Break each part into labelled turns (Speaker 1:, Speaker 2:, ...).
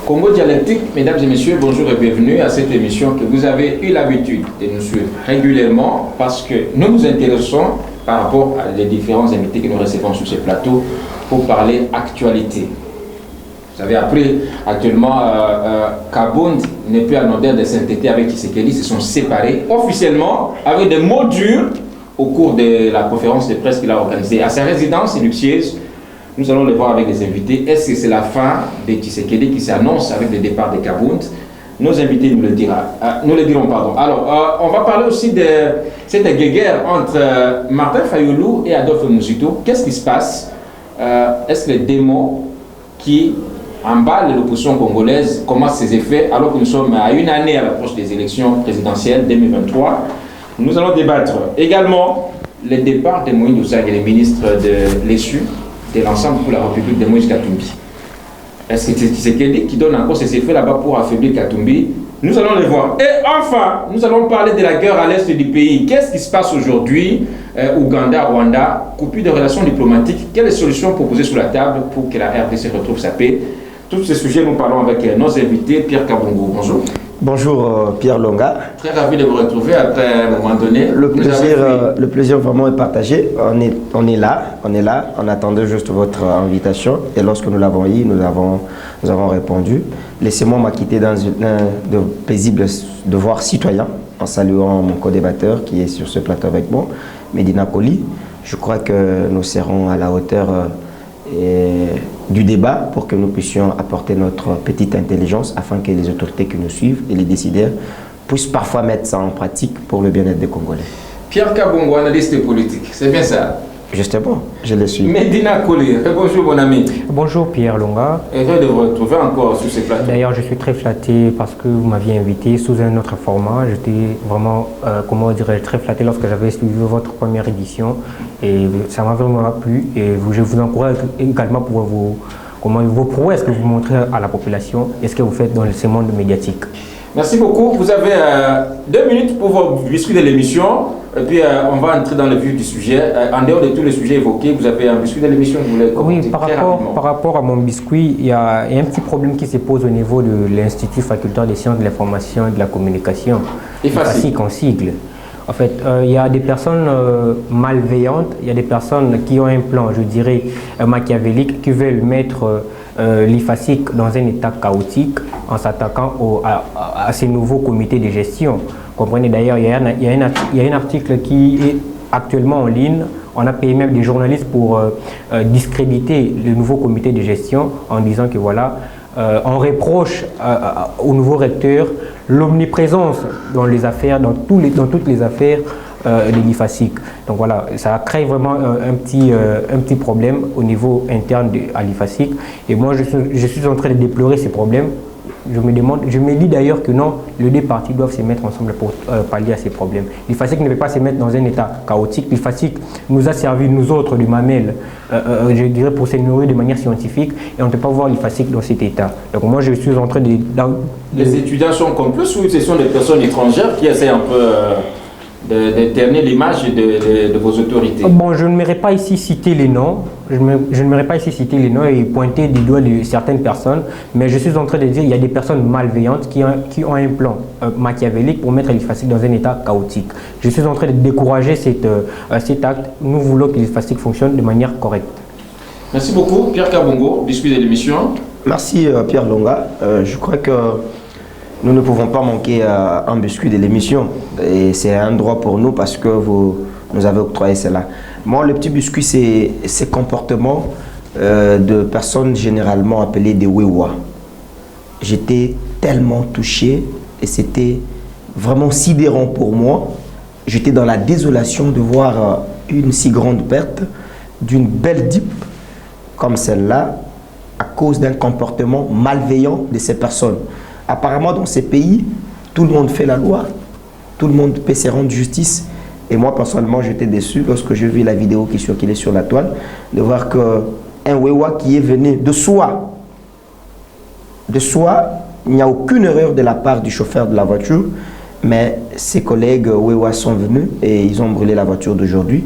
Speaker 1: Congo Dialectique, mesdames et messieurs, bonjour et bienvenue à cette émission que vous avez eu l'habitude de nous suivre régulièrement parce que nous nous intéressons par rapport à les différents invités que nous recevons sur ce plateau pour parler actualité. Vous avez appris actuellement Kabound n'est plus à Nodère de Saint-Étienne avec Tshisekedi, se sont séparés officiellement avec des mots durs au cours de la conférence de presse qu'il a organisée à sa résidence luxueuse. Nous allons le voir avec des invités. Est-ce que c'est la fin de Tshisekedi qui s'annonce avec le départ de Kabound? Nos invités nous le diront. Alors, on va parler aussi de cette guerre entre Martin Fayulu et Adolphe Muzito. Qu'est-ce qui se passe? Est-ce que les démons qui emballent l'opposition congolaise commencent ses effets alors que nous sommes à une année à l'approche des élections présidentielles 2023? Nous allons débattre également le départ de Moïse Ousang et les ministres de l'ESU de l'ensemble pour la République de Moïse Katumbi. Est-ce que c'est Tshisekedi qui donne encore ses effets là-bas pour affaiblir Katumbi? Nous allons le voir. Et enfin, nous allons parler de la guerre à l'est du pays. Qu'est-ce qui se passe aujourd'hui? Ouganda, Rwanda, coupure de relations diplomatiques. Quelles solutions proposées sur la table pour que la RDC retrouve sa paix? Tous ces sujets, nous parlons avec nos invités. Pierre Kabongo, bonjour.
Speaker 2: Bonjour Pierre Longa.
Speaker 1: Très ravi de vous retrouver après un moment donné.
Speaker 2: Le plaisir vraiment est partagé. On est là. On attendait juste votre invitation et lorsque nous l'avons eu, nous avons répondu. Laissez-moi m'acquitter dans de paisible devoir citoyen en saluant mon co-débatteur qui est sur ce plateau avec moi, Medina Koli. Je crois que nous serons à la hauteur du débat pour que nous puissions apporter notre petite intelligence afin que les autorités qui nous suivent et les décideurs puissent parfois mettre ça en pratique pour le bien-être des Congolais.
Speaker 1: Pierre Kabongo, analyste politique, c'est bien ça?
Speaker 2: Justement, je le suis.
Speaker 1: Medina Koli, bonjour mon ami.
Speaker 3: Bonjour Pierre Longa.
Speaker 1: Heureux de vous retrouver encore sur ces plateaux.
Speaker 3: D'ailleurs, je suis très flatté parce que vous m'aviez invité sous un autre format. J'étais vraiment, très flatté lorsque j'avais suivi votre première édition et ça m'a vraiment plu. Et je vous encourage également pour vos prouesses que vous montrez à la population et ce que vous faites dans ce monde médiatique.
Speaker 1: Merci beaucoup. Vous avez 2 minutes pour vos biscuits de l'émission. Et puis on va entrer dans le vif du sujet. En dehors de tous les sujets évoqués, vous avez un biscuit de l'émission que vous voulez commenter?
Speaker 3: Oui, par rapport à mon biscuit, il y a un petit problème qui se pose au niveau de l'Institut facultaire des sciences de l'information et de la communication. IFASIC en sigle. En fait, il y a des personnes malveillantes, il y a des personnes qui ont un plan, je dirais, machiavélique, qui veulent mettre l'IFASIC dans un état chaotique en s'attaquant à ces nouveaux comités de gestion. Comprenez d'ailleurs, il y a un article qui est actuellement en ligne. On a payé même des journalistes pour discréditer le nouveau comité de gestion en disant que voilà, on reproche au nouveau recteur l'omniprésence dans les affaires, dans toutes les affaires de l'IFASIC. Donc voilà, ça crée vraiment un petit problème au niveau interne à l'IFASIC. Et moi, je suis en train de déplorer ces problèmes. Je me dis d'ailleurs que non, les deux parties doivent se mettre ensemble pour pallier à ces problèmes. L'IFASIC ne peut pas se mettre dans un état chaotique. L'IFASIC nous a servi, nous autres, du mamel, je dirais, pour se nourrir de manière scientifique, et on ne peut pas voir l'IFASIC dans cet état. Donc moi, je suis en train de...
Speaker 1: Les étudiants sont complices ou ce sont des personnes étrangères qui essaient un peu de terner l'image de vos autorités?
Speaker 3: Bon, je ne m'aimerais pas ici citer les noms. Je n'aimerais pas ici citer les noms et pointer du doigt de certaines personnes, mais je suis en train de dire qu'il y a des personnes malveillantes qui ont un plan machiavélique pour mettre l'IFASIC dans un état chaotique. Je suis en train de décourager cet acte. Nous voulons que l'IFASIC fonctionne de manière correcte.
Speaker 1: Merci beaucoup, Pierre Kabongo, biscuit de l'émission.
Speaker 2: Merci Pierre Longa. Je crois que nous ne pouvons pas manquer un biscuit de l'émission et c'est un droit pour nous parce que vous nous avez octroyé cela. Moi, le petit biscuit, c'est ces comportements de personnes généralement appelées des Wewa. J'étais tellement touché et c'était vraiment sidérant pour moi. J'étais dans la désolation de voir une si grande perte d'une belle dip comme celle-là à cause d'un comportement malveillant de ces personnes. Apparemment, dans ces pays, tout le monde fait la loi, tout le monde peut se rendre justice. Et moi, personnellement, j'étais déçu lorsque j'ai vu la vidéo qui circulait sur la toile, de voir qu'un Wewa qui est venu de soi, il n'y a aucune erreur de la part du chauffeur de la voiture, mais ses collègues Wewa sont venus et ils ont brûlé la voiture d'aujourd'hui,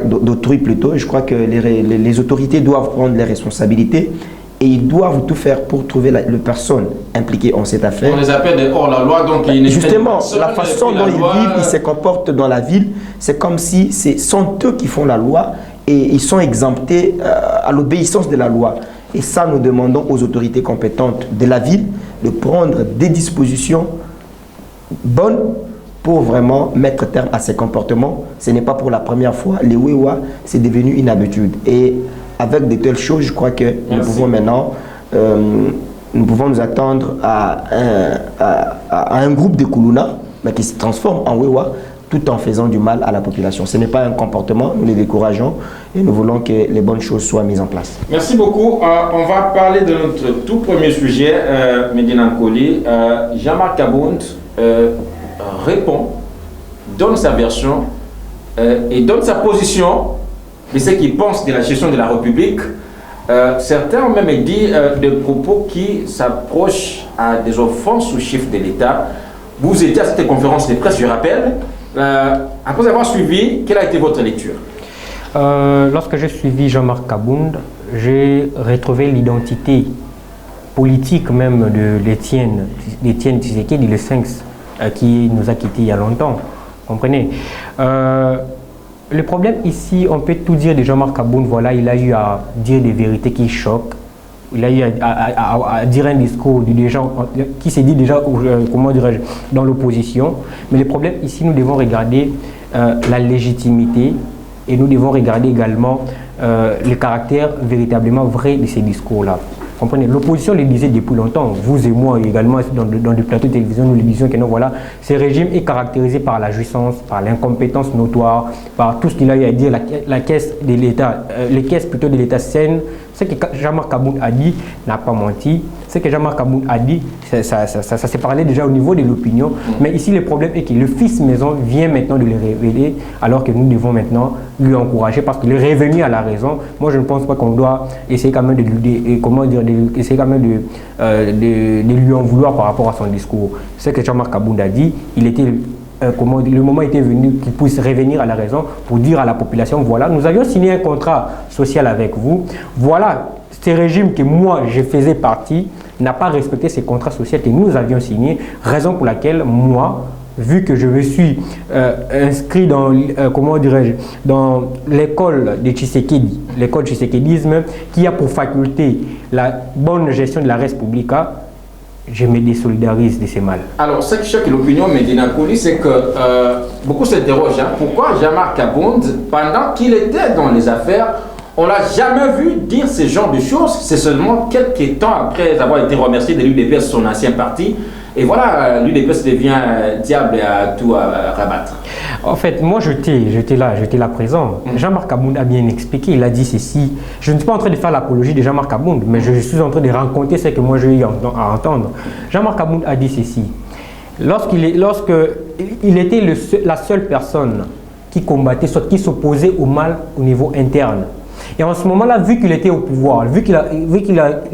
Speaker 2: d'autrui plutôt. Je crois que les autorités doivent prendre les responsabilités et ils doivent tout faire pour trouver les personnes impliquées en cette affaire.
Speaker 1: On les appelle des hors-la-loi, donc
Speaker 2: justement, la façon dont ils vivent, ils se comportent dans la ville, c'est comme si ce sont eux qui font la loi et ils sont exemptés à l'obéissance de la loi. Et ça, nous demandons aux autorités compétentes de la ville de prendre des dispositions bonnes pour vraiment mettre terme à ces comportements. Ce n'est pas pour la première fois. Les Wewa, c'est devenu une habitude. Et avec de telles choses, je crois que nous pouvons maintenant nous attendre à un groupe de Kuluna, mais qui se transforme en Wewa, tout en faisant du mal à la population. Ce n'est pas un comportement, nous les décourageons et nous voulons que les bonnes choses soient mises en place.
Speaker 1: Merci beaucoup. On va parler de notre tout premier sujet, Medina Nkoli. Jean-Marc Kabound répond, donne sa version et donne sa position de ce qu'il pense de la gestion de la République. Certains ont même dit des propos qui s'approchent à des offenses au chef de l'État. Vous étiez à cette conférence de presse, je rappelle. Après avoir suivi, quelle a été votre lecture?
Speaker 3: Lorsque j'ai suivi Jean-Marc Kabound, j'ai retrouvé l'identité politique même d'Étienne Tshisekedi, le Sphinx, qui nous a quittés il y a longtemps. Comprenez? Le problème ici, on peut tout dire de Jean-Marc Kabound, voilà, il a eu à dire des vérités qui choquent. Il a eu à dire un discours des gens qui s'est dit déjà, comment dirais-je, dans l'opposition. Mais le problème ici, nous devons regarder la légitimité et nous devons regarder également le caractère véritablement vrai de ces discours-là. Comprenez, l'opposition le disait depuis longtemps, vous et moi également dans des plateaux de télévision, nous le disions que non, voilà, ce régime est caractérisé par la jouissance, par l'incompétence notoire, par tout ce qu'il a eu à dire, la caisse de l'État, les caisses plutôt de l'État saine. Ce que Jean-Marc Kabound a dit n'a pas menti. Ce que Jean-Marc Kabound a dit, ça s'est parlé déjà au niveau de l'opinion. Mais ici, le problème est que le fils maison vient maintenant de le révéler, alors que nous devons maintenant lui encourager parce qu'il est revenu à la raison. Moi, je ne pense pas qu'on doit essayer quand même de lui en vouloir par rapport à son discours. Ce que Jean-Marc Kabound a dit, le moment était venu qu'il puisse revenir à la raison pour dire à la population, voilà, nous avions signé un contrat social avec vous, voilà, ce régime que moi je faisais partie n'a pas respecté ces contrats sociaux que nous avions signés, raison pour laquelle moi, vu que je me suis inscrit dans, dans l'école de Tshisekedi, l'école Tshisekedisme, qui a pour faculté la bonne gestion de la res publica, je me désolidarise de ces mal.
Speaker 1: Alors, ce qui choque l'opinion Medina Nkoli, c'est que beaucoup s'interrogent. Pourquoi Jean-Marc Kabound, pendant qu'il était dans les affaires, on ne l'a jamais vu dire ce genre de choses? C'est seulement quelques temps après avoir été remercié de l'UDPS, son ancien parti. Et voilà, l'UDPS devient diable et à tout à rabattre.
Speaker 3: En fait, moi j'étais là présent. Jean-Marc Kabound a bien expliqué, il a dit ceci. Je ne suis pas en train de faire l'apologie de Jean-Marc Kabound, mais je suis en train de raconter ce que moi j'ai eu à entendre. Jean-Marc Kabound a dit ceci. Lorsqu'il était la seule personne qui combattait, soit qui s'opposait au mal au niveau interne. Et en ce moment-là, vu qu'il était au pouvoir, vu qu'il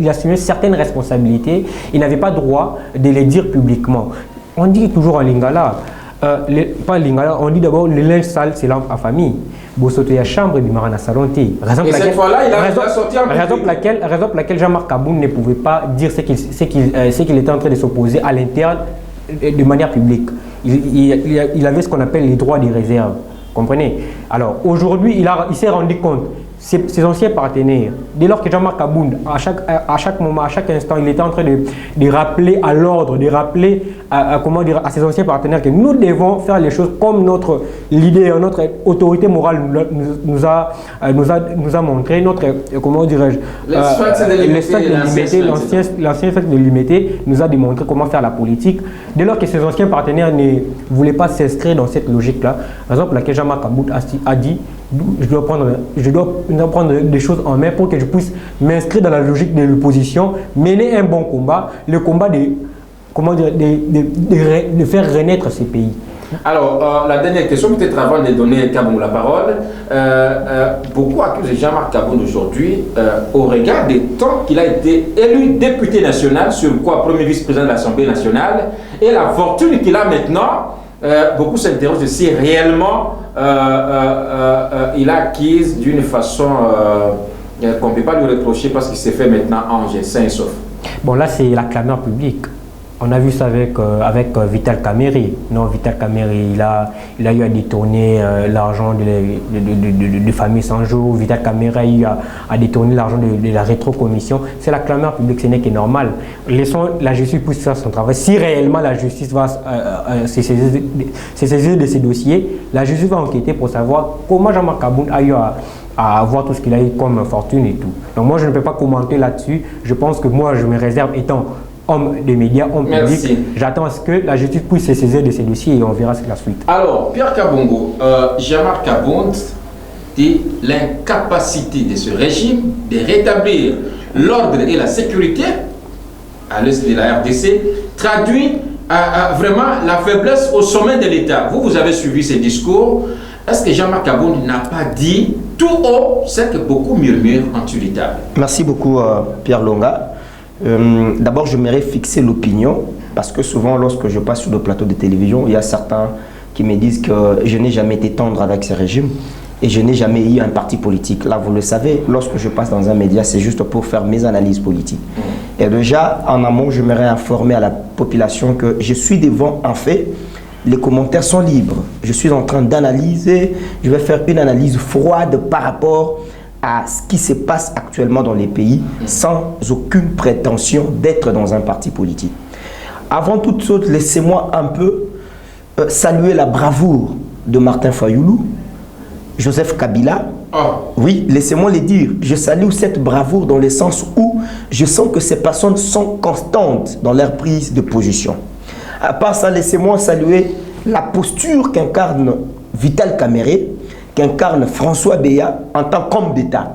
Speaker 3: assumait certaines responsabilités, il n'avait pas droit de les dire publiquement. On dit toujours en lingala, pas lingala, on dit d'abord le linge sale, c'est l'homme à famille. Bosoto ya chambre du marana salonté.
Speaker 1: Raison
Speaker 3: pour laquelle Jean-Marc Kabound ne pouvait pas dire ce qu'il était en train de s'opposer à l'interne de manière publique. Il avait ce qu'on appelle les droits des réserves. Comprenez? Alors aujourd'hui, il s'est rendu compte. Ses anciens partenaires, dès lors que Jean-Marc Kabound, à chaque moment, à chaque instant, il était en train de rappeler à l'ordre, de rappeler à ses anciens partenaires que nous devons faire les choses comme notre leader, notre autorité morale nous a montré, notre, comment dirais-je, l'ancien fait de limiter nous a démontré comment faire la politique. Dès lors que ses anciens partenaires ne voulaient pas s'inscrire dans cette logique-là, raison pour laquelle Jean-Marc Kabound a dit je dois prendre des choses en main pour que je puisse m'inscrire dans la logique de l'opposition, mener un bon combat, le combat de faire renaître ces pays.
Speaker 1: Alors, la dernière question, peut-être avant de donner Kabound la parole, beaucoup accusent Jean-Marc Kabound aujourd'hui au regard des temps qu'il a été élu député national, sur quoi premier vice-président de l'Assemblée nationale, et la fortune qu'il a maintenant. Beaucoup s'interrogent si réellement il a acquise d'une façon qu'on ne peut pas lui reprocher parce qu'il s'est fait maintenant ange, sain et sauf.
Speaker 3: Bon, là, c'est la clameur publique. On a vu ça avec Vital Kamerhe. Non, Vital Kamerhe, il a eu à détourner l'argent de famille 100 jours. Vital Kamerhe a eu à détourner l'argent de la rétrocommission. C'est la clameur publique, ce n'est que normal. Laissons la justice pour faire son travail. Si réellement la justice va se saisir de ces dossiers, la justice va enquêter pour savoir comment Jean-Marc Aboud a eu à avoir tout ce qu'il a eu comme fortune et tout. Donc moi, je ne peux pas commenter là-dessus. Je pense que moi, je me réserve étant homme des médias, homme public. J'attends à ce que la justice puisse se saisir de ces dossiers et on verra la suite.
Speaker 1: Alors, Pierre Kabongo, Jean-Marc Aboud dit l'incapacité de ce régime de rétablir l'ordre et la sécurité à l'est de la RDC traduit vraiment la faiblesse au sommet de l'État. Vous avez suivi ces discours. Est-ce que Jean-Marc Aboud n'a pas dit tout haut ce que beaucoup murmurent en dessous des tables?
Speaker 2: Merci beaucoup, Pierre Longa. D'abord, je m'aimerais fixer l'opinion parce que souvent, lorsque je passe sur le plateau de télévision, il y a certains qui me disent que je n'ai jamais été tendre avec ce régime et je n'ai jamais eu un parti politique. Là, vous le savez, lorsque je passe dans un média, c'est juste pour faire mes analyses politiques. Et déjà, en amont, je m'aimerais informer à la population que je suis devant un fait. Les commentaires sont libres. Je suis en train d'analyser. Je vais faire une analyse froide par rapport à ce qui se passe actuellement dans les pays sans aucune prétention d'être dans un parti politique. Avant toute chose, laissez-moi un peu saluer la bravoure de Martin Fayoulou, Joseph Kabila. Oui, laissez-moi le dire. Je salue cette bravoure dans le sens où je sens que ces personnes sont constantes dans leur prise de position. À part ça, laissez-moi saluer la posture qu'incarne Vital Kamerhe, qu'incarne François Béat en tant qu'homme d'État.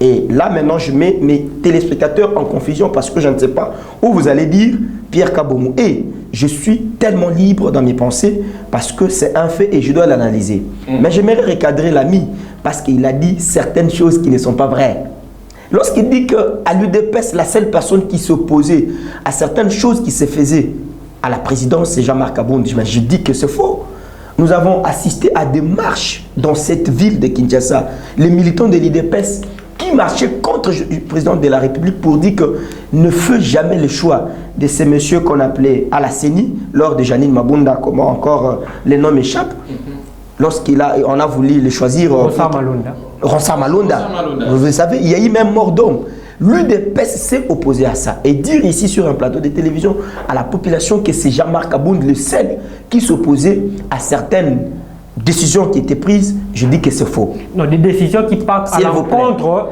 Speaker 2: Et là, maintenant, je mets mes téléspectateurs en confusion parce que je ne sais pas où vous allez dire Pierre Kabongo. Et je suis tellement libre dans mes pensées parce que c'est un fait et je dois l'analyser. Mais j'aimerais recadrer l'ami parce qu'il a dit certaines choses qui ne sont pas vraies. Lorsqu'il dit qu'à l'UDPS, la seule personne qui s'opposait à certaines choses qui se faisaient à la présidence, c'est Jean-Marc Aboud, je dis que c'est faux. Nous avons assisté à des marches dans cette ville de Kinshasa. Les militants de l'UDPS qui marchaient contre le président de la République pour dire que ne fut jamais le choix de ces messieurs qu'on appelait à la CENI, lors de Janine Mabunda, comment encore les noms m'échappent. On a voulu les choisir. Ronsard Malonda. Vous savez, il y a eu même mort d'homme. L'UDPS s'est opposé à ça. Et dire ici sur un plateau de télévision à la population que c'est Jean-Marc Aboud le seul qui s'opposait à certaines décisions qui étaient prises, je dis que c'est faux.
Speaker 3: Non, des décisions qui partent à l'encontre.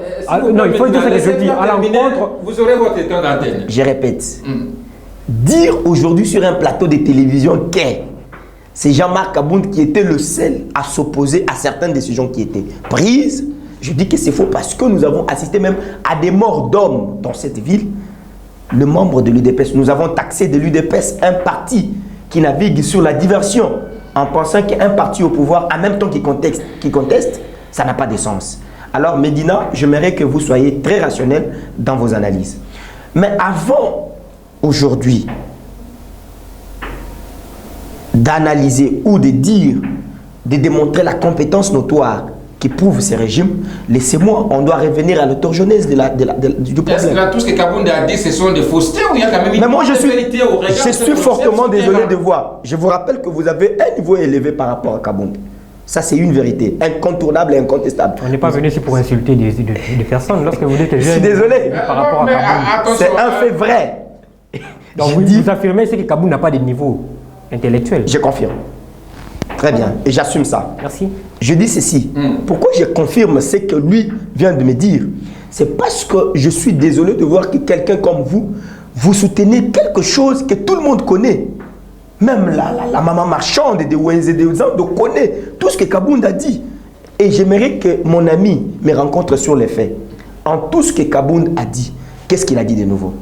Speaker 1: Non, il faut dire ce que je dis. À l'encontre. Vous aurez votre temps d'antenne.
Speaker 2: Je répète. Dire aujourd'hui sur un plateau de télévision que c'est Jean-Marc Aboud qui était le seul à s'opposer à certaines décisions qui étaient prises, je dis que c'est faux parce que nous avons assisté même à des morts d'hommes dans cette ville. Le membre de l'UDPS, nous avons taxé de l'UDPS un parti qui navigue sur la diversion en pensant qu'un parti au pouvoir, en même temps qui conteste, ça n'a pas de sens. Alors Médina, j'aimerais que vous soyez très rationnel dans vos analyses. Mais avant, aujourd'hui, d'analyser ou de dire, de démontrer la compétence notoire qui prouve ces régimes, laissez-moi, on doit revenir à l'autogenèse du problème.
Speaker 1: Est-ce que tout ce que Kabound a dit, ce sont des faussetés ou il y a quand même une vérité au regard?
Speaker 2: Je suis fortement désolé de voir. Je vous rappelle que vous avez un niveau élevé par rapport à Kabound. Ça, c'est une vérité incontournable et incontestable.
Speaker 3: On n'est pas venu ici pour insulter des personnes. Lorsque vous dites
Speaker 2: je suis désolé.
Speaker 3: Par rapport à Kabound.
Speaker 2: C'est un fait vrai.
Speaker 3: Donc vous affirmez que Kabound n'a pas de niveau intellectuel.
Speaker 2: Je confirme. Très bien. Et j'assume ça.
Speaker 3: Merci.
Speaker 2: Je dis ceci. Pourquoi je confirme ce que lui vient de me dire? C'est parce que je suis désolé de voir que quelqu'un comme vous soutenez quelque chose que tout le monde connaît. Même la maman marchande de Wenze de Zando connaît tout ce que Kabound a dit. Et j'aimerais que mon ami me rencontre sur les faits. En tout ce que Kabound a dit, qu'est-ce qu'il a dit de nouveau?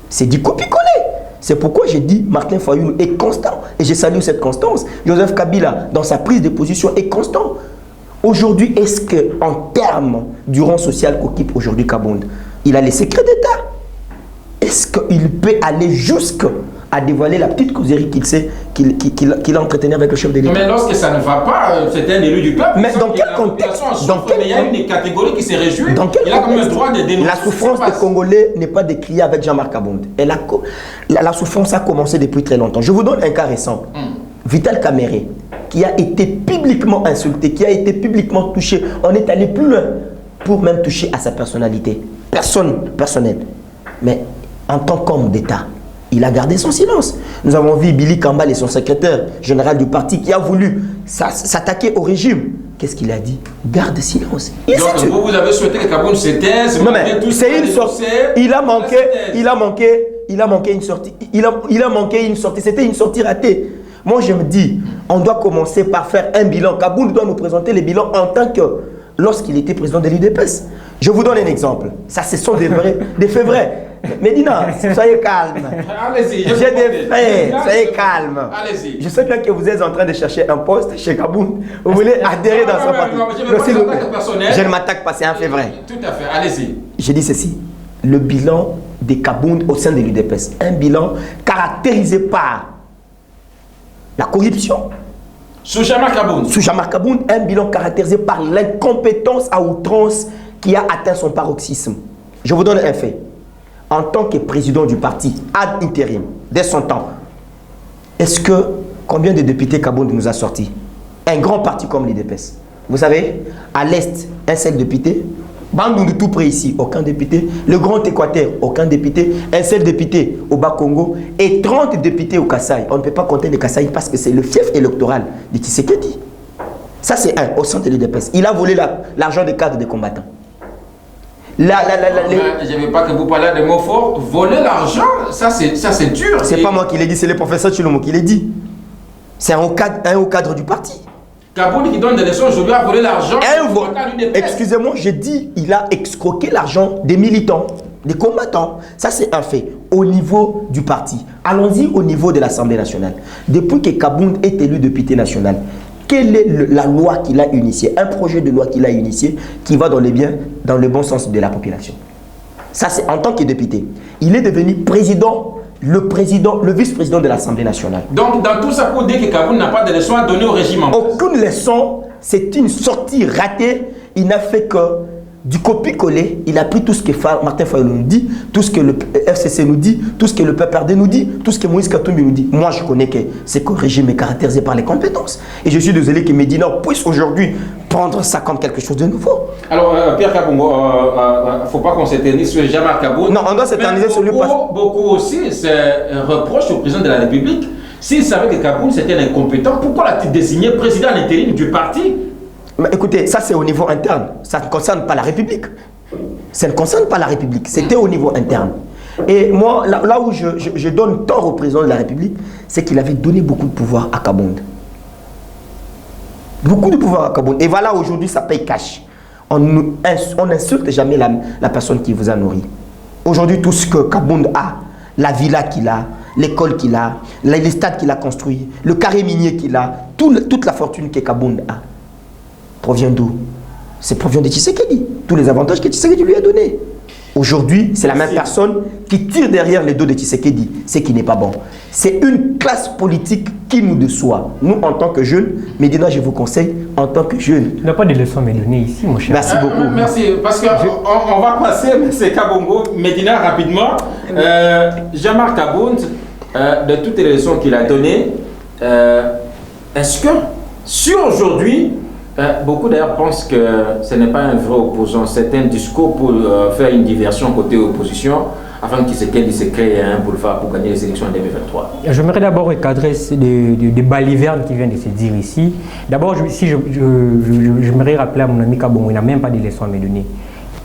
Speaker 2: C'est du copier-coller. C'est pourquoi j'ai dit Martin Fayoulou est constant. Et je salue cette constance. Joseph Kabila, dans sa prise de position, est constant. Aujourd'hui, est-ce qu'en termes du rang social qu'occupe aujourd'hui Kabound, il a les secrets d'État? Est-ce qu'il peut aller jusqu'à à dévoiler la petite causerie qu'il a entretenue avec le chef de l'État.
Speaker 1: Mais lorsque ça ne va pas, c'est un élu du peuple.
Speaker 2: Mais dans quel contexte?
Speaker 1: Il y a une catégorie qui s'est réjouie. Il a quand même le droit de dénoncer.
Speaker 2: La souffrance des Congolais n'est pas décriée avec Jean-Marc Kabound. La souffrance a commencé depuis très longtemps. Je vous donne un cas récent. Vital Kamerhe, qui a été publiquement insulté, qui a été publiquement touché. On est allé plus loin pour même toucher à sa personnalité. Personnelle. Mais en tant qu'homme d'État, il a gardé son silence. Nous avons vu Billy Kambal et son secrétaire général du parti qui a voulu s'attaquer au régime. Qu'est-ce qu'il a dit? Garde silence.
Speaker 1: Donc vous avez souhaité que Kabound se taise.
Speaker 2: Non mais c'est une sortie. Il a manqué une sortie. Il a manqué une sortie. C'était une sortie ratée. Moi je me dis, on doit commencer par faire un bilan. Kabound doit nous présenter les bilans en tant que lorsqu'il était président de l'UDPS. Je vous donne un exemple. Ça, ce sont des faits vrais. Medina, soyez calme.
Speaker 1: Allez-y.
Speaker 2: J'ai des faits. Soyez calme.
Speaker 1: Allez-y.
Speaker 2: Je sais bien que vous êtes en train de chercher un poste chez Kabound. Vous voulez adhérer dans son parti. Je ne m'attaque pas, c'est un fait vrai.
Speaker 1: Tout à fait. Allez-y.
Speaker 2: Je dis ceci. Le bilan des Kabound au sein de l'UDPS. Un bilan caractérisé par la corruption.
Speaker 1: Sous Jean-Marc
Speaker 2: Kabound, un bilan caractérisé par l'incompétence à outrance qui a atteint son paroxysme. Je vous donne un fait. En tant que président du parti ad intérim, dès son temps, combien de députés Kabound nous a sortis? Un grand parti comme l'UDPS. Vous savez, à l'Est, un seul député. Bandundu tout près ici, aucun député. Le Grand Équateur, aucun député. Un seul député au Bas-Congo et 30 députés au Kasaï. On ne peut pas compter les Kasaï parce que c'est le fief électoral de Tshisekedi. Ça, c'est un, au sein de l'UDPS. Il a volé l'argent des cadres des combattants.
Speaker 1: Je ne veux pas que vous parliez de mots forts. Voler l'argent, ça c'est dur.
Speaker 2: C'est pas moi qui l'ai dit, c'est le professeur Chilomo qui l'a dit. C'est un haut cadre du parti.
Speaker 1: Kabound qui donne des leçons aujourd'hui a volé l'argent.
Speaker 2: Excusez-moi, j'ai dit, il a escroqué l'argent des militants, des combattants. Ça, c'est un fait. Au niveau du parti. Allons-y au niveau de l'Assemblée nationale. Depuis que Kabound est élu député national, quelle est la loi qu'il a initiée? Un projet de loi qu'il a initié qui va dans le bon sens de la population. Ça, c'est en tant que député. Il est devenu président, le vice-président de l'Assemblée nationale.
Speaker 1: Donc, dans tout ça, pour dire que Kabound n'a pas de leçons à donner au régime en place.
Speaker 2: Aucune leçon, c'est une sortie ratée. Il n'a fait que du copier-coller. Il a pris tout ce que Martin Fayulu nous dit, tout ce que le FCC nous dit, tout ce que le PPRD nous dit, tout ce que Moïse Katumbi nous dit. Moi, je connais que c'est que le régime est caractérisé par les compétences. Et je suis désolé que Medina puisse aujourd'hui prendre ça comme quelque chose de nouveau.
Speaker 1: Alors, Pierre Kabongo, il ne faut pas qu'on s'éternise sur Jean-Marc Kabound.
Speaker 2: Non, on doit s'éterniser sur lui.
Speaker 1: Beaucoup aussi se reprochent au président de la République. S'il savait que Kabound c'était un incompétent, pourquoi l'a-t-il désigné président en intérim du parti?
Speaker 2: Mais écoutez, ça c'est au niveau interne. Ça ne concerne pas la République. Ça ne concerne pas la République. C'était au niveau interne. Et moi, là où je donne tort au président de la République, c'est qu'il avait donné beaucoup de pouvoir à Kabound. Beaucoup de pouvoir à Kabound. Et voilà, aujourd'hui, ça paye cash. On n'insulte jamais la personne qui vous a nourri. Aujourd'hui, tout ce que Kabound a, la villa qu'il a, l'école qu'il a, les stades qu'il a construits, le carré minier qu'il a, toute la fortune que Kabound a, provient d'où? C'est provient de Tshisekedi. Tous les avantages que Tshisekedi lui a donnés. Aujourd'hui, c'est la même personne qui tire derrière les dos de Tshisekedi, ce qui n'est pas bon. C'est une classe politique qui nous déçoit. Nous, en tant que jeunes, Medina, je vous conseille, en tant que jeunes.
Speaker 3: Il n'y a pas de leçon à me donner ici, mon cher.
Speaker 2: Merci beaucoup.
Speaker 1: Merci, parce qu'on va passer, M. Kabongo, Medina, rapidement. Jean-Marc Kabound, de toutes les leçons qu'il a données, est-ce que, sur aujourd'hui, beaucoup d'ailleurs pensent que ce n'est pas un vrai opposant, c'est un discours pour faire une diversion côté opposition, afin qu'il se crée un boulevard pour gagner les élections en 2023.
Speaker 3: J'aimerais d'abord recadrer des balivernes qui viennent de se dire ici. D'abord, j'aimerais rappeler à mon ami Kabongo, il n'a même pas de leçons à me donner.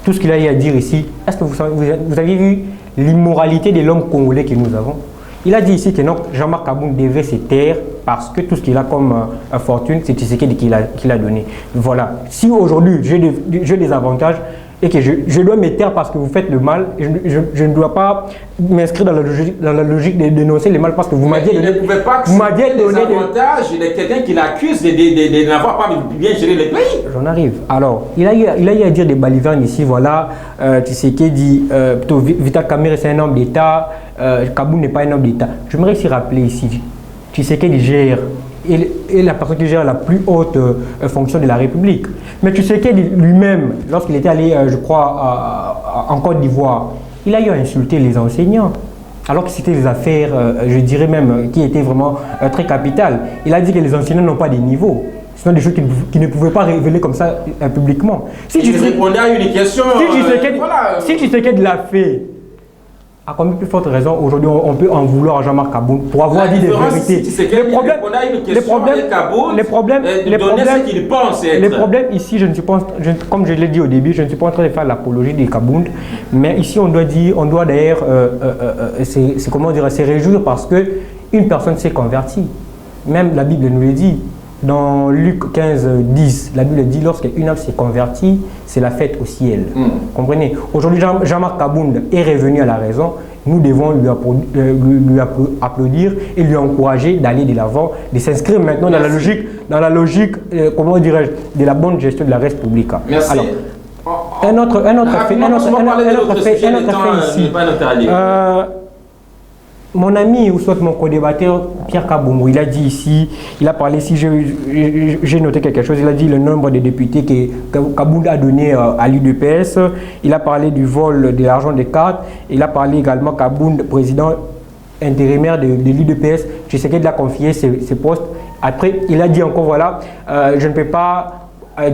Speaker 3: Tout ce qu'il a eu à dire ici, est-ce que vous avez vu l'immoralité de l'homme congolais que nous avons? Il a dit ici que Jean-Marc Kabound devait se taire parce que tout ce qu'il a comme fortune, c'est Tshisekedi qu'il a donné. Voilà. Si aujourd'hui j'ai des avantages, et que je dois me taire parce que vous faites le mal, je ne dois pas m'inscrire dans la logique de dénoncer le mal parce que vous m'aviez donné...
Speaker 1: Il ne pouvait pas accepter les avantages de quelqu'un qui l'accuse de n'avoir pas bien géré le pays.
Speaker 3: J'en arrive. Alors, il a eu à dire des balivernes ici, voilà, Tshisekedi, plutôt Vital Kamerhe c'est un homme d'État, Kabound n'est pas un homme d'État. J'aimerais ici rappeler ici, Tshisekedi gère, et la personne qui gère la plus haute fonction de la République. Mais Tshisekedi lui-même, lorsqu'il était allé, je crois, en Côte d'Ivoire, il a eu à insulter les enseignants. Alors que c'était des affaires, je dirais même, qui étaient vraiment très capitales. Il a dit que les enseignants n'ont pas de niveau. Ce sont des choses qu'il ne pouvait pas révéler comme ça publiquement.
Speaker 1: Si tu répondais à une question...
Speaker 3: Si Tshisekedi l'a fait, à combien plus forte raison, aujourd'hui, on peut en vouloir à Jean-Marc Kabound pour avoir dit des vérités. Les problèmes ici, je ne suis pas, comme je l'ai dit au début, je ne suis pas en train de faire l'apologie des Kabound, mais ici, on doit d'ailleurs, comment dire, se réjouir parce qu'une personne s'est convertie. Même la Bible nous le dit. Dans Luc 15, 10, la Bible dit lorsqu'une âme s'est convertie, c'est la fête au ciel. Comprenez? Aujourd'hui, Jean-Marc Kabound est revenu à la raison. Nous devons lui applaudir et lui encourager d'aller de l'avant, de s'inscrire maintenant dans la logique, comment dirais-je, de la bonne gestion de la République.
Speaker 1: Merci.
Speaker 3: Alors, un autre fait ici. Mon ami, ou soit mon co-débatteur, Pierre Kabongo, il a dit ici, il a parlé ici, j'ai noté quelque chose, il a dit le nombre de députés que Kabound a donné à l'UDPS, il a parlé du vol de l'argent des cartes, il a parlé également Kabound, président intérimaire de l'UDPS, je sais qu'il a confié ses postes. Après, il a dit encore, voilà, je ne peux pas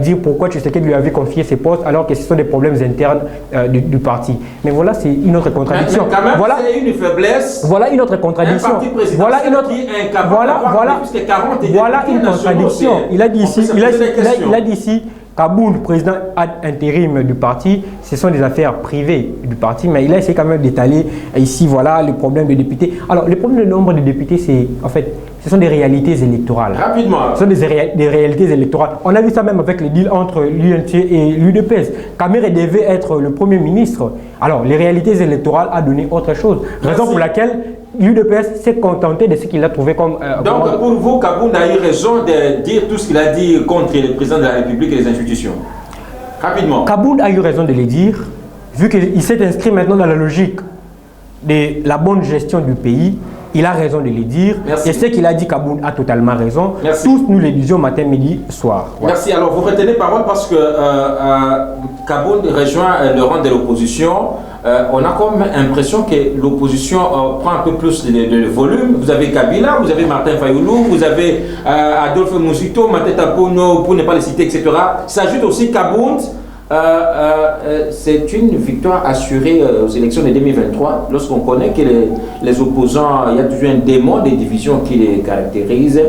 Speaker 3: dire pourquoi Tshisekedi lui avait confié ses postes alors que ce sont des problèmes internes du parti. Mais voilà, c'est une autre contradiction.
Speaker 1: Mais quand même, voilà, c'est une faiblesse.
Speaker 3: Voilà une autre contradiction.
Speaker 1: Un parti présidentiel qui est incapable d'avoir plus que 40 députés.
Speaker 3: Voilà une contradiction. Il a dit ici, Kabound, président ad intérim du parti, ce sont des affaires privées du parti, mais il a essayé quand même d'étaler ici, voilà, les problèmes des députés. Alors, le problème du nombre de députés, c'est, en fait, ce sont des réalités électorales.
Speaker 1: Rapidement.
Speaker 3: Ce sont des réalités électorales. On a vu ça même avec le deal entre l'UNC et l'UDPS. Kamerhe devait être le Premier ministre. Alors, les réalités électorales a donné autre chose. Raison pour laquelle l'UDPS s'est contenté de ce qu'il a trouvé comme...
Speaker 1: Donc, pour vous, Kabound a eu raison de dire tout ce qu'il a dit contre le président de la République et les institutions. Rapidement.
Speaker 3: Kabound a eu raison de le dire, vu qu'il s'est inscrit maintenant dans la logique de la bonne gestion du pays. Il a raison de le dire.
Speaker 1: Merci.
Speaker 3: Et ce qu'il a dit, Kabound a totalement raison.
Speaker 1: Merci.
Speaker 3: Tous nous le disions matin, midi, soir.
Speaker 1: Voilà. Merci. Alors, vous retenez parole parce que Kabound rejoint le rang de l'opposition. On a comme l'impression que l'opposition prend un peu plus de volume. Vous avez Kabila, vous avez Martin Fayoulou, vous avez Adolphe Muzito, Mateta Ponyo, pour ne pas les citer, etc. S'ajoute aussi Kabound. C'est une victoire assurée aux élections de 2023 lorsqu'on connaît que les opposants, il y a toujours un démon des divisions qui les caractérise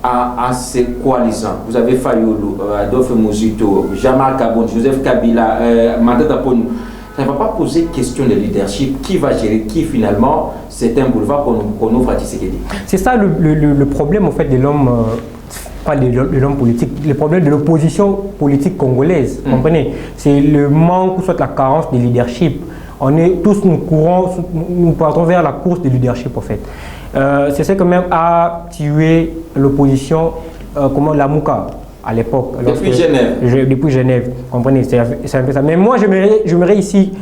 Speaker 1: à ces coalisants. Vous avez Fayoulou, Adolphe Muzito, Jean-Marc Kabound, Joseph Kabila, Mateta Ponyo. Ça ne va pas poser question de leadership. Qui va gérer qui finalement? C'est un boulevard qu'on ouvre à Tshisekedi. C'est ça le problème en fait de l'homme. Pas de l'homme politique, le problème de l'opposition politique congolaise, comprenez? C'est le manque ou soit la carence de leadership. On est tous, nous partons vers la course de leadership en fait. C'est ce que même a tué l'opposition, comment la Mouka à l'époque. Depuis Genève.
Speaker 3: Depuis Genève, comprenez? C'est un peu ça. Mais moi, j'aimerais ici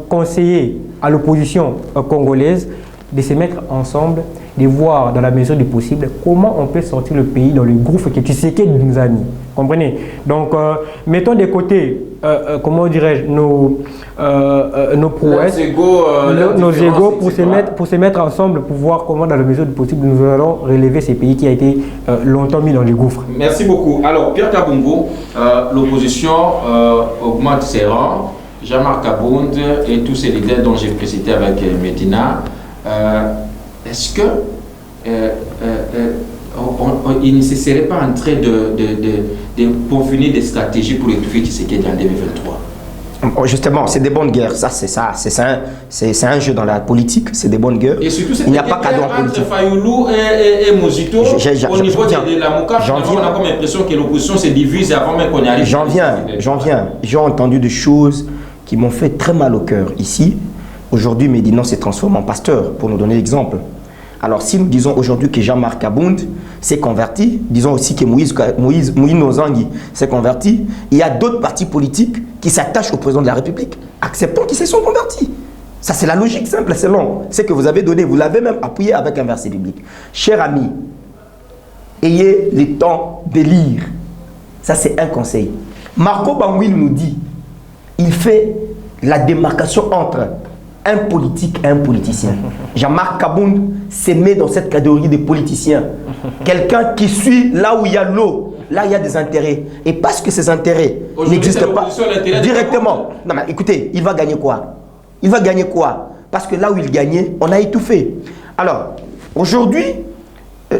Speaker 3: conseiller à l'opposition congolaise de se mettre ensemble, de voir dans la mesure du possible comment on peut sortir le pays dans le gouffre que Tshisekedi nous a mis. Comprenez? Donc, mettons de côté, comment dirais-je, nos prouesses, nos égos pour se mettre ensemble, pour voir comment dans la mesure du possible nous allons relever ces pays qui a été longtemps mis dans le gouffre.
Speaker 1: Merci beaucoup. Alors, Pierre Kabongo, l'opposition augmente ses rangs. Jean-Marc Kabound et tous ces leaders dont j'ai précité avec Medina. Est-ce que il ne se serait pas en train de peaufiner des stratégies pour étouffer Tshisekedi en 2023?
Speaker 2: Justement, c'est des bonnes guerres. C'est un jeu dans la politique, c'est des bonnes guerres.
Speaker 1: Et surtout,
Speaker 2: il n'y a pas cadeau en politique.
Speaker 1: Entre Fayoulou et Mozito, au niveau de la Mouka, on a comme l'impression que l'opposition se divise avant même qu'on y arrive.
Speaker 2: J'en viens. J'ai entendu des choses qui m'ont fait très mal au cœur ici. Aujourd'hui, Médina se transforme en pasteur, pour nous donner l'exemple. Alors, si nous disons aujourd'hui que Jean-Marc Abound s'est converti, disons aussi que Moïse Nozangui s'est converti, il y a d'autres partis politiques qui s'attachent au président de la République. Acceptons qu'ils se sont convertis. Ça, c'est la logique simple, c'est long. C'est que vous avez donné, vous l'avez même appuyé avec un verset biblique. Chers amis, ayez le temps de lire. Ça, c'est un conseil. Marco Bangouil nous dit, il fait la démarcation entre un politique et un politicien. Jean-Marc Abound se met dans cette catégorie de politicien. Quelqu'un qui suit là où il y a l'eau, là il y a des intérêts. Et parce que ces intérêts n'existent pas directement. Non mais écoutez, il va gagner quoi? Il va gagner quoi? Parce que là où il gagnait, on a étouffé. Alors, aujourd'hui,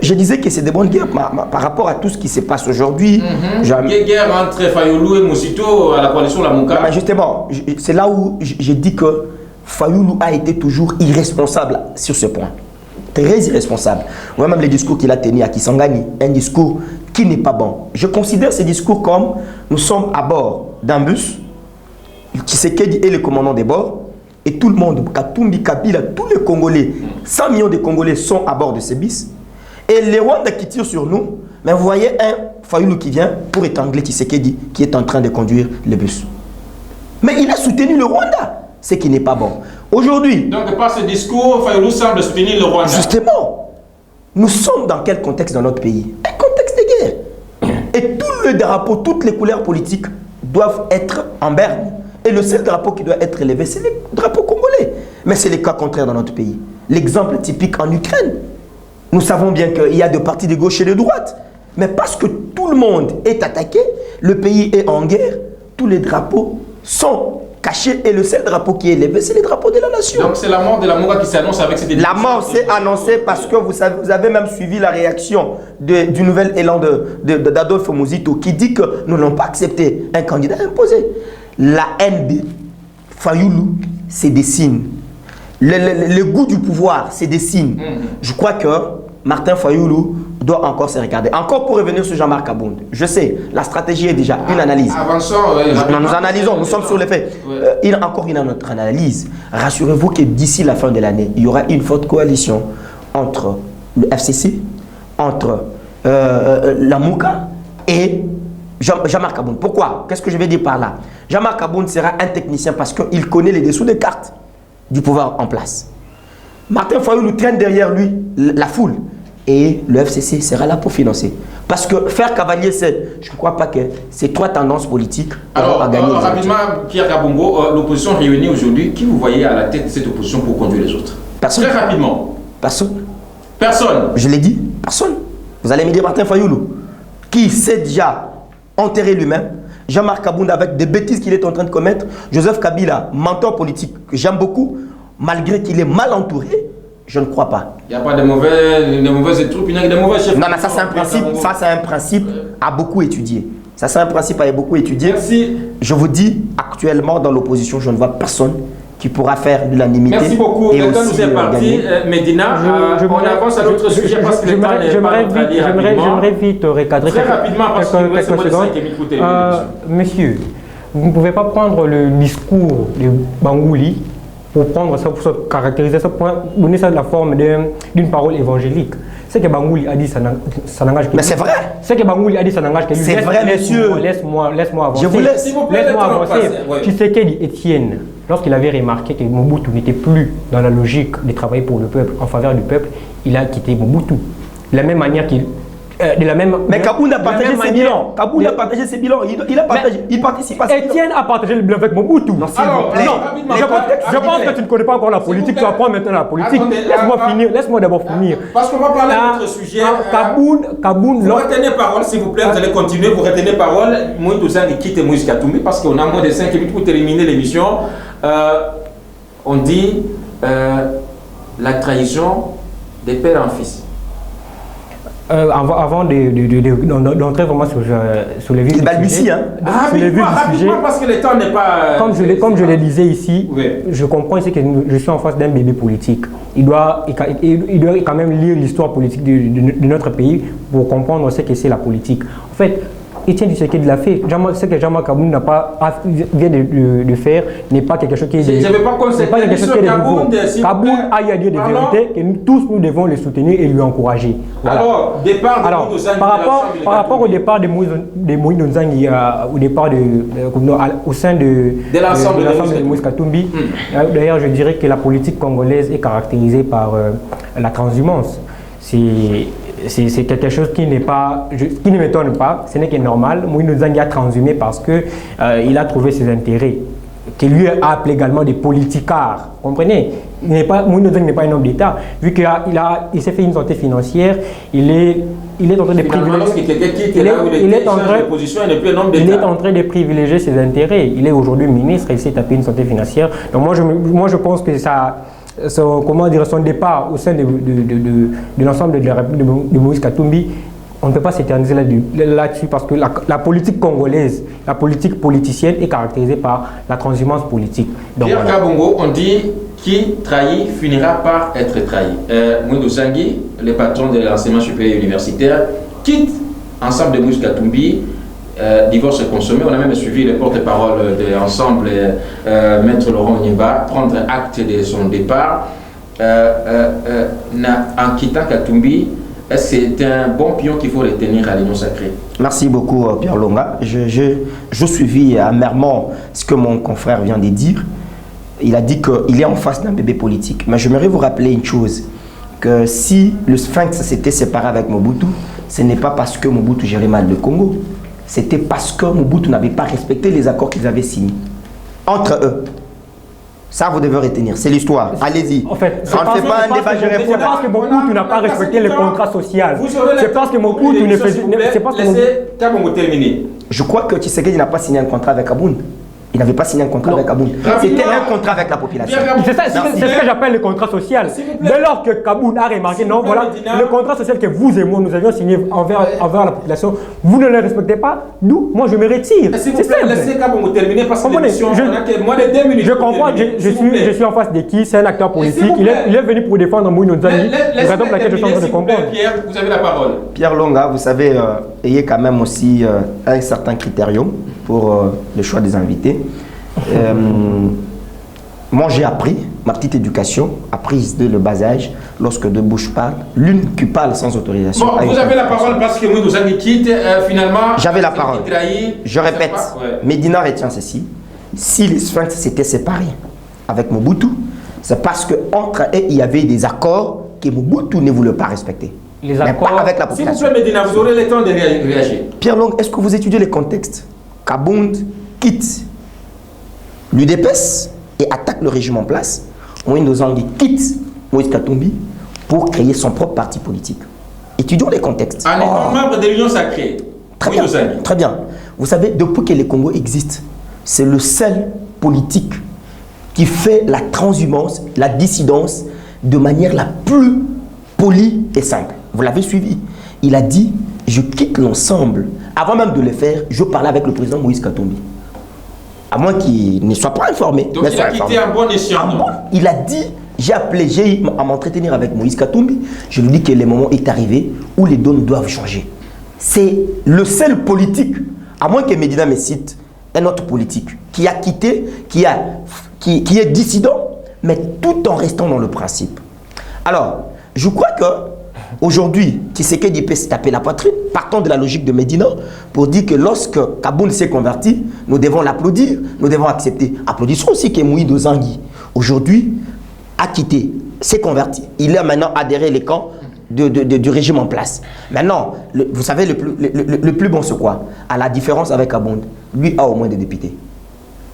Speaker 2: je disais que c'est des bonnes guerres par rapport à tout ce qui se passe aujourd'hui.
Speaker 1: Guerre entre Fayoulou et Mozito à la coalition La Mouka.
Speaker 2: Justement, c'est là où je dis que Fayoulou a été toujours irresponsable sur ce point. Très irresponsable. Moi, même les discours qu'il a tenus à Kisangani, un discours qui n'est pas bon. Je considère ces discours comme nous sommes à bord d'un bus, Tshisekedi est le commandant des bords, et tout le monde, Katumbi, Kabila, tous les Congolais, 100 millions de Congolais sont à bord de ces bus. Et les Rwandais qui tirent sur nous, mais vous voyez un Fayoulou qui vient pour étrangler Tshisekedi qui est en train de conduire le bus. Mais il a soutenu le Rwanda. Ce qui n'est pas bon. Aujourd'hui...
Speaker 1: Donc, par ce discours, Fayoulou semble soutenir le Rwanda.
Speaker 2: Justement, nous sommes dans quel contexte dans notre pays? Un contexte de guerre. Et tout le drapeau, toutes les couleurs politiques doivent être en berne. Et le seul drapeau qui doit être élevé, c'est le drapeau congolais. Mais c'est le cas contraire dans notre pays. L'exemple typique en Ukraine. Nous savons bien qu'il y a des partis de gauche et de droite. Mais parce que tout le monde est attaqué, le pays est en guerre, tous les drapeaux sont caché et le seul drapeau qui est élevé, c'est le drapeau de la nation.
Speaker 1: Donc c'est la mort de la Mouka qui s'annonce avec cette élection.
Speaker 2: La mort s'est annoncée parce que vous avez même suivi la réaction du nouvel élan d'Adolphe Mozito qui dit que nous n'allons pas accepté un candidat imposé. La haine de Fayoulou, c'est des signes. Le goût du pouvoir, c'est des signes. Je crois que Martin Fayoulou doit encore se regarder. Encore pour revenir sur Jean-Marc Abound. Je sais, la stratégie est déjà une analyse.
Speaker 1: Avançons.
Speaker 2: Nous analysons, nous sommes sur les faits. Il y a encore une autre analyse. Rassurez-vous que d'ici la fin de l'année, il y aura une forte coalition entre le FCC, entre la Mouka et Jean-Marc Abound. Pourquoi? Qu'est-ce que je vais dire par là? Jean-Marc Abound sera un technicien parce qu'il connaît les dessous des cartes du pouvoir en place. Martin Fayoulou traîne derrière lui la foule. Et le FCC sera là pour financer. Parce que faire cavalier, je ne crois pas que ces trois tendances politiques
Speaker 1: à gagner. Alors, rapidement, Pierre Kabongo, l'opposition réunie aujourd'hui, qui vous voyez à la tête de cette opposition pour conduire les autres?
Speaker 2: Personne.
Speaker 1: Très rapidement.
Speaker 2: Personne.
Speaker 1: Personne.
Speaker 2: Je l'ai dit, personne. Vous allez me dire Martin Fayoulou, qui s'est déjà enterré lui-même. Jean-Marc Abound avec des bêtises qu'il est en train de commettre. Joseph Kabila, mentor politique que j'aime beaucoup, malgré qu'il est mal entouré. Je ne crois pas.
Speaker 1: Il n'y a pas de mauvaises troupes, il y a des mauvais chefs.
Speaker 2: Non, mais ça c'est un principe, à beaucoup étudier. Ça c'est un principe à beaucoup étudier.
Speaker 1: Merci.
Speaker 2: Je vous dis, actuellement dans l'opposition, je ne vois personne qui pourra faire l'unanimité.
Speaker 1: Merci beaucoup. Le temps nous est parti. Médina, on avance à l'autre sujet parce que
Speaker 3: j'aimerais vite recadrer
Speaker 1: très rapidement parce que
Speaker 3: quelques secondes. Messieurs, vous ne pouvez pas prendre le discours de Bangouli pour prendre ça, pour caractériser ça, pour donner ça de la forme d'une parole évangélique. Ce que Bangouli a dit, ça n'engage que lui.
Speaker 2: Mais c'est vrai.
Speaker 3: Ce que Bangouli a dit, ça n'engage que lui.
Speaker 2: C'est vrai, monsieur.
Speaker 3: Laisse-moi avancer.
Speaker 2: Je vous laisse.
Speaker 3: Laisse-moi avancer. Tu sais qu'Étienne Etienne, lorsqu'il avait remarqué que Mobutu n'était plus dans la logique de travailler pour le peuple, en faveur du peuple, il a quitté Mobutu. De la même manière qu'il...
Speaker 2: Mais Kabound a partagé ses bilans. Kabound a partagé ses bilans. Il participe à ses bilans.
Speaker 3: Etienne a partagé le bilan avec Mobutu.
Speaker 2: Non, s'il vous plaît.
Speaker 3: Je pense que tu ne connais pas encore la politique. Tu apprends maintenant la politique. Laisse-moi d'abord finir.
Speaker 1: Parce qu'on va parler d'autres sujets.
Speaker 3: Kabound.
Speaker 1: Vous retenez parole, s'il vous plaît. Vous allez continuer. Vous retenez parole. Moïse Toussaint quitte Moïse Katumbi parce qu'on a moins de 5 minutes pour terminer l'émission. On dit la trahison des pères en fils.
Speaker 3: Avant d'entrer vraiment sur le vif du sujet,
Speaker 1: parce que le temps n'est pas...
Speaker 3: Comme je le disais ici,
Speaker 1: oui.
Speaker 3: Je comprends ici que je suis en face d'un bébé politique. Il doit quand même lire l'histoire politique de notre pays pour comprendre ce que c'est la politique. En fait, Etienne Tshisekedi l'a fait. Ce que Jean-Marc Kaboun vient de faire n'est pas quelque chose qui est de nouveau. Kaboun a eu à dire des vérités que nous tous nous devons le soutenir et lui encourager. Voilà. Par rapport au départ de Moïse Nzangi, au sein de l'ensemble de Moïse Katumbi, d'ailleurs je dirais que la politique congolaise est caractérisée par la transhumance. C'est quelque chose qui ne m'étonne pas, ce n'est que normal. Moïse Nzangi a transhumé parce qu'il a trouvé ses intérêts, qui lui a appelé également des politicards. Comprenez? Moïse Nzangi n'est pas un homme d'État. Vu qu'il s'est fait une santé financière, il est en train de privilégier ses intérêts. Il est aujourd'hui ministre et il s'est tapé une santé financière. Donc moi je pense que son départ au sein de l'ensemble de Moïse Katumbi, on ne peut pas s'éterniser là-dessus parce que la politique congolaise, la politique politicienne est caractérisée par la transhumance politique. Donc,
Speaker 1: Pierre Kabongo, on dit qui trahit finira par être trahi. Moïse Nzangi, le patron de l'enseignement supérieur universitaire, quitte ensemble de Moïse Katumbi. Divorce consommé, on a même suivi le porte-parole de l'ensemble, Maître Laurent Nyeba, prendre acte de son départ. En quittant Katumbi, c'est un bon pion qu'il faut retenir à l'Union sacrée.
Speaker 2: Merci beaucoup Pierre Longa. Je suivis amèrement ce que mon confrère vient de dire. Il a dit qu'il est en face d'un bébé politique. Mais j'aimerais vous rappeler une chose, que si le Sphinx s'était séparé avec Mobutu, ce n'est pas parce que Mobutu gérait mal le Congo. C'était parce que Mobutu n'avait pas respecté les accords qu'ils avaient signés entre eux. Ça, vous devez retenir. C'est l'histoire. Allez-y.
Speaker 3: En fait,
Speaker 2: on ne fait pas un débat, je réponds.
Speaker 3: C'est parce que Mobutu n'a pas respecté le contrat social. C'est parce que Mobutu ne faisait...
Speaker 1: Laissez Kabongo terminer.
Speaker 2: Je crois que Tshisekedi n'a pas signé un contrat avec Kaboun. Il n'avait pas signé un contrat avec Kaboun. C'était un contrat avec la population.
Speaker 3: C'est ce que j'appelle le contrat social. Dès lors que Kaboun a remarqué, non, voilà, le contrat social que vous et moi, nous avions signé envers la population, vous ne le respectez pas, moi je me retire.
Speaker 1: C'est simple. Laissez Kabongo terminer parce que l'émission, moi les 2 minutes.
Speaker 3: Je comprends, je suis en face de qui, c'est un acteur politique, il est venu pour défendre Moïse Nzangi, raison pour laquelle je suis en train de comprendre.
Speaker 1: Pierre, vous avez la parole.
Speaker 2: Pierre Longa, vous savez, ayez quand même aussi un certain critérium pour le choix des invités. Moi j'ai appris, ma petite éducation apprise dès le bas âge, lorsque deux bouches parlent, l'une qui parle sans autorisation.
Speaker 1: Bon, vous avez la parole parce que Moïse Nzangi quitte, finalement...
Speaker 2: J'avais la parole. Je répète, Medina retient ceci. Si les Sphinx s'étaient séparés avec Mobutu, c'est parce qu'entre eux, il y avait des accords que Mobutu ne voulait pas respecter.
Speaker 3: Les accords...
Speaker 2: Mais pas avec la population.
Speaker 1: S'il vous plaît, Medina, vous aurez le temps de réagir.
Speaker 2: Pierre Long, est-ce que vous étudiez les contextes? Kabound quitte l'UDPS et attaque le régime en place. Moïse Nzangi quitte Moïse Katumbi pour créer son propre parti politique. Étudions les contextes.
Speaker 1: Un membre de l'Union sacrée.
Speaker 2: Très bien. Vous savez, depuis que le Congo existe, c'est le seul politique qui fait la transhumance, la dissidence de manière la plus polie et simple. Vous l'avez suivi. Il a dit, je quitte l'ensemble. Avant même de le faire, je parlais avec le président Moïse Katumbi. À moins qu'il ne soit pas informé.
Speaker 1: Donc il a quitté un bon escient.
Speaker 2: Il a dit, j'ai eu à m'entretenir avec Moïse Katumbi. Je lui dis que le moment est arrivé où les données doivent changer. C'est le seul politique, à moins que Medina me cite, un autre politique, qui a quitté, qui est dissident, mais tout en restant dans le principe. Alors, je crois que aujourd'hui, Tshisekedi peut se taper la poitrine, partant de la logique de Medina, pour dire que lorsque Kaboun s'est converti, nous devons l'applaudir, nous devons accepter. Applaudissons aussi que Moïse Nzangi, aujourd'hui, a quitté, s'est converti. Il a maintenant adhéré les camps du régime en place. Maintenant, vous savez, le plus bon c'est quoi? À la différence avec Kaboun, lui a au moins des députés.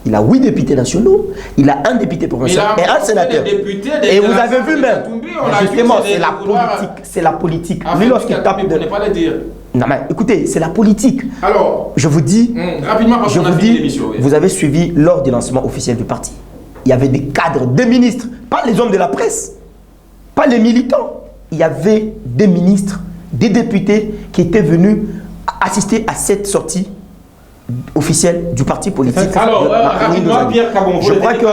Speaker 2: Il a 8 députés nationaux, il a un député provincial et un sénateur. Et vous avez vu même, justement, c'est la politique. Lui, lorsqu'il tape de... Non mais écoutez, c'est la politique.
Speaker 1: Alors,
Speaker 2: je vous dis,
Speaker 1: rapidement, parce qu'on a fini l'émission.
Speaker 2: Vous avez suivi lors du lancement officiel du parti. Il y avait des cadres, des ministres, pas les hommes de la presse, pas les militants. Il y avait des ministres, des députés qui étaient venus assister à cette sortie officielle du parti politique.
Speaker 1: Alors, rapidement, Pierre Kabongo, je crois que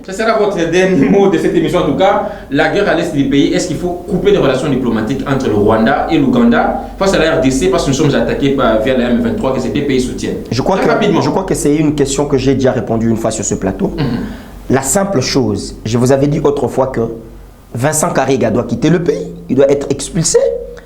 Speaker 1: ce sera votre dernier mot de cette émission. En tout cas, la guerre à l'est du pays, est-ce qu'il faut couper les relations diplomatiques entre le Rwanda et l'Ouganda face à la RDC parce que nous sommes attaqués via la M23 que ces deux pays soutiennent?
Speaker 2: Je crois que c'est une question que j'ai déjà répondu une fois sur ce plateau. La simple chose, je vous avais dit autrefois que Vincent Karega doit quitter le pays, il doit être expulsé.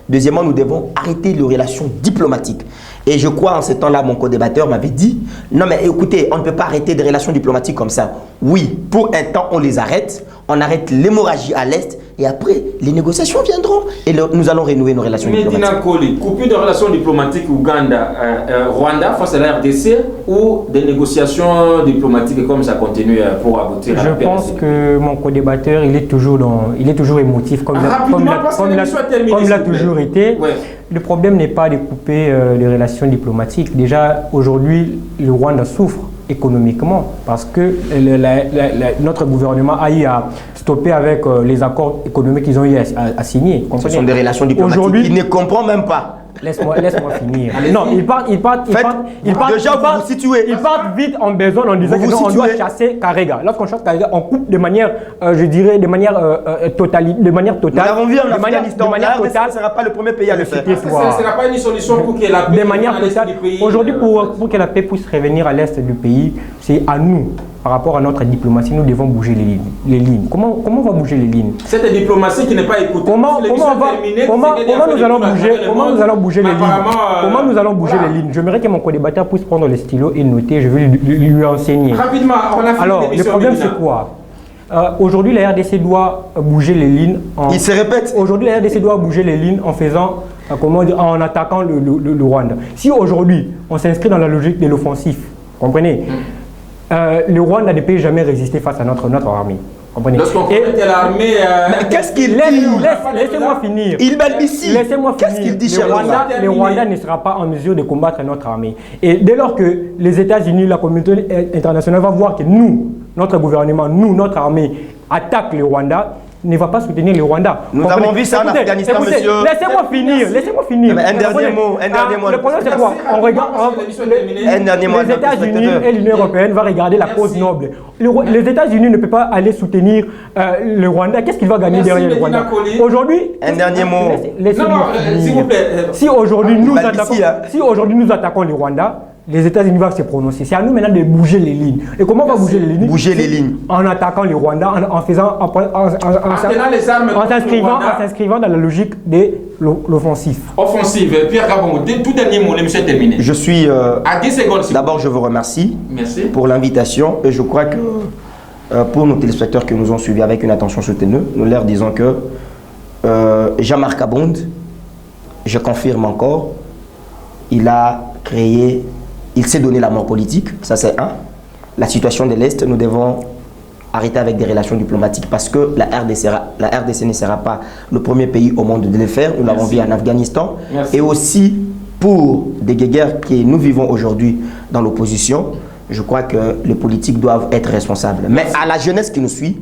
Speaker 2: Deuxièmement, nous devons arrêter les relations diplomatiques. Et je crois en ce temps-là, mon co-débatteur m'avait dit, non mais écoutez, on ne peut pas arrêter des relations diplomatiques comme ça. Oui, pour un temps, on les arrête, on arrête l'hémorragie à l'Est, et après, les négociations viendront, et nous allons renouer nos relations diplomatiques.
Speaker 1: Medina Koli, coupure de relations diplomatiques Ouganda-Rwanda face à la RDC, ou des négociations diplomatiques comme ça continue pour aboutir à la paix?
Speaker 3: Je pense que mon co-débatteur, il est toujours émotif, comme il a toujours été. Ouais. Le problème n'est pas de couper les relations diplomatiques. Déjà, aujourd'hui, le Rwanda souffre économiquement parce que notre gouvernement a eu à stopper avec les accords économiques qu'ils ont eu à signer.
Speaker 2: Ce sont des relations diplomatiques qu'il ne comprend même pas.
Speaker 3: Laisse-moi finir. Non, ils partent vite en besoin en disant qu'on doit chasser Karega. Lorsqu'on chasse Karega, on coupe de manière, je dirais, de manière totale.
Speaker 2: Nous l'avons vu en Afghanistan. La RDC ne sera pas le premier pays à le faire.
Speaker 1: Ce ne sera pas une solution pour que la paix
Speaker 3: de manière totale. Aujourd'hui, pour que la paix puisse revenir à l'est du pays, c'est à nous. Par rapport à notre diplomatie, nous devons bouger les lignes. Comment on va bouger les lignes?
Speaker 1: Cette diplomatie qui n'est pas écoutée.
Speaker 3: Comment nous allons bouger les lignes? Comment nous allons bouger les lignes? J'aimerais que mon co-débatteur puisse prendre le stylo et noter. Je vais lui enseigner.
Speaker 1: Rapidement, on a fini.
Speaker 3: Alors, le problème c'est quoi? Aujourd'hui, la RDC doit bouger les lignes.
Speaker 2: Il se répète.
Speaker 3: Aujourd'hui, la RDC doit bouger les lignes en faisant, en attaquant le Rwanda. Si aujourd'hui, on s'inscrit dans la logique de l'offensif, comprenez? Le Rwanda ne peut jamais résister face à notre armée.
Speaker 1: Lorsqu'on commettait l'armée...
Speaker 2: Mais qu'est-ce qu'il dit?
Speaker 3: Laissez-moi finir.
Speaker 2: Il balbutie.
Speaker 3: Laissez-moi finir.
Speaker 2: Qu'est-ce qu'il dit,
Speaker 3: le Rwanda ne sera pas en mesure de combattre notre armée. Et dès lors que les États-Unis, la communauté internationale va voir que nous, notre gouvernement, notre armée, attaque le Rwanda, ne va pas soutenir le Rwanda.
Speaker 2: Nous avons vu ça en Afghanistan, monsieur.
Speaker 3: Laissez-moi finir.
Speaker 2: Un dernier mot.
Speaker 3: Le problème, c'est quoi? On regarde les États-Unis et l'Union européenne vont regarder la cause noble. Les États-Unis ne peuvent pas aller soutenir le Rwanda. Qu'est-ce qu'il va gagner derrière le Rwanda? Aujourd'hui,
Speaker 2: un dernier mot.
Speaker 3: Laissez-moi finir. Si aujourd'hui nous attaquons le Rwanda, les États-Unis vont se prononcer. C'est à nous maintenant de bouger les lignes. Et comment on va bouger les lignes?
Speaker 2: Bouger les lignes.
Speaker 3: En attaquant le Rwanda, en s'inscrivant dans la logique de l'offensif.
Speaker 1: Offensive. Pierre Kabongo, tout dernier mot, l'émission est terminée.
Speaker 2: Je suis...
Speaker 1: à 10 secondes.
Speaker 2: D'abord, je vous remercie.
Speaker 1: Merci
Speaker 2: pour l'invitation. Et je crois que pour nos téléspectateurs qui nous ont suivis avec une attention soutenue, nous leur disons que Jean-Marc Kabonde, je confirme encore, il s'est donné la mort politique, ça c'est un. La situation de l'Est, nous devons arrêter avec des relations diplomatiques parce que la RDC ne sera pas le premier pays au monde de le faire. Nous l'avons vu en Afghanistan. Merci. Et aussi pour des guerres que nous vivons aujourd'hui dans l'opposition, je crois que les politiques doivent être responsables. Mais à la jeunesse qui nous suit,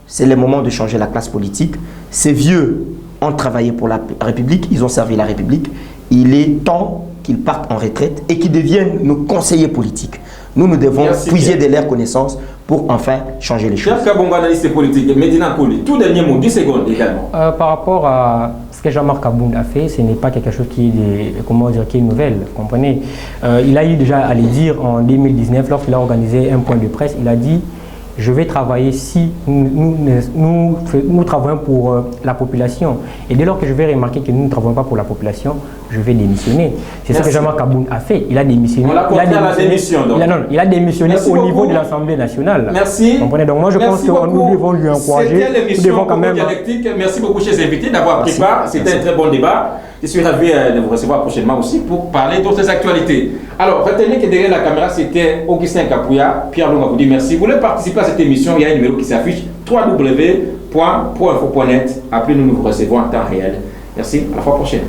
Speaker 2: c'est le moment de changer la classe politique. Ces vieux ont travaillé pour la République, ils ont servi la République. Il est temps qu'ils partent en retraite et qu'ils deviennent nos conseillers politiques. Nous devons puiser de leurs connaissances pour enfin changer les choses.
Speaker 1: Pierre Kabongo, analyste politique, Medina Koli, tout dernier mot, 10 secondes également.
Speaker 3: Par rapport à ce que Jean-Marc Kabongo a fait, ce n'est pas quelque chose qui est nouvelle, vous comprenez. Il a eu déjà à le dire en 2019, lorsqu'il a organisé un point de presse, il a dit « Je vais travailler si nous travaillons pour la population. Et dès lors que je vais remarquer que nous ne travaillons pas pour la population, je vais démissionner. » C'est ce que Jean-Marc Kabongo a fait. Il a démissionné. Il a démissionné au niveau de l'Assemblée nationale.
Speaker 1: Merci.
Speaker 3: Comprenez? Donc moi je pense que nous devons lui encourager.
Speaker 1: C'était l'émission Dialectique. Merci beaucoup chers invités d'avoir pris part. C'était un très bon débat. Je suis ravi de vous recevoir prochainement aussi pour parler d'autres actualités. Alors, retenez que derrière la caméra, c'était Augustin Kapouya, Pierre Longa vous dit merci. Vous voulez participer à cette émission, il y a un numéro qui s'affiche, www.proinfo.net. Appelez-nous, nous vous recevons en temps réel. Merci, à la fois prochaine.